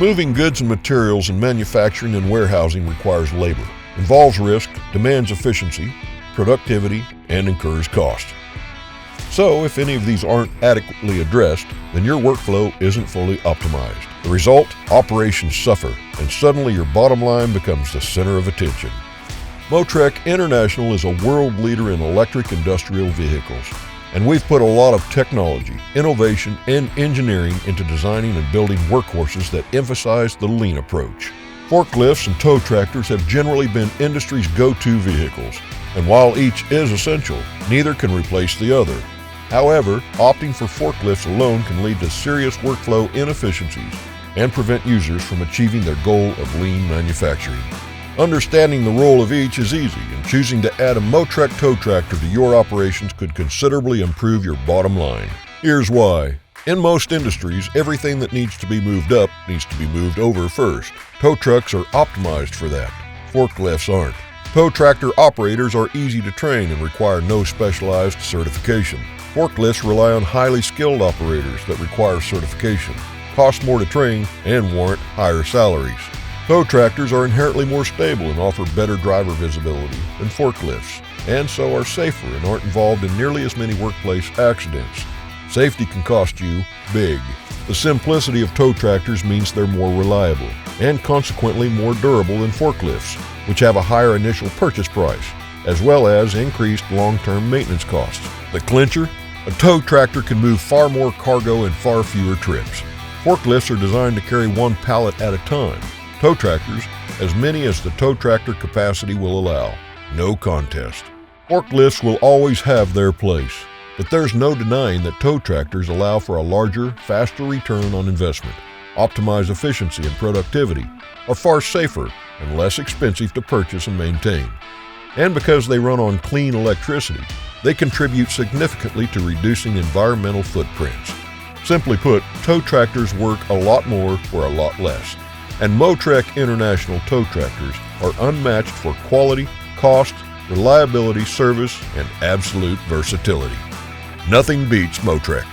Moving goods and materials in manufacturing and warehousing requires labor, involves risk, demands efficiency, productivity, and incurs cost. So, if any of these aren't adequately addressed, then your workflow isn't fully optimized. The result? Operations suffer, and suddenly your bottom line becomes the center of attention. Motrec International is a world leader in electric industrial vehicles, and we've put a lot of technology, innovation, and engineering into designing and building workhorses that emphasize the lean approach. Forklifts and tow tractors have generally been industry's go-to vehicles, and while each is essential, neither can replace the other. However, opting for forklifts alone can lead to serious workflow inefficiencies and prevent users from achieving their goal of lean manufacturing. Understanding the role of each is easy, and choosing to add a Motrec tow tractor to your operations could considerably improve your bottom line. Here's why. In most industries, everything that needs to be moved up needs to be moved over first. Tow trucks are optimized for that. Forklifts aren't. Tow tractor operators are easy to train and require no specialized certification. Forklifts rely on highly skilled operators that require certification, cost more to train, and warrant higher salaries. Tow tractors are inherently more stable and offer better driver visibility than forklifts, and so are safer and aren't involved in nearly as many workplace accidents. Safety can cost you big. The simplicity of tow tractors means they're more reliable, and consequently more durable than forklifts, which have a higher initial purchase price, as well as increased long-term maintenance costs. The clincher? A tow tractor can move far more cargo in far fewer trips. Forklifts are designed to carry one pallet at a time. Tow tractors, as many as the tow tractor capacity will allow. No contest. Forklifts will always have their place, but there's no denying that tow tractors allow for a larger, faster return on investment, optimize efficiency and productivity, are far safer and less expensive to purchase and maintain. And because they run on clean electricity, they contribute significantly to reducing environmental footprints. Simply put, tow tractors work a lot more for a lot less. And Motrec International tow tractors are unmatched for quality, cost, reliability, service, and absolute versatility. Nothing beats Motrec.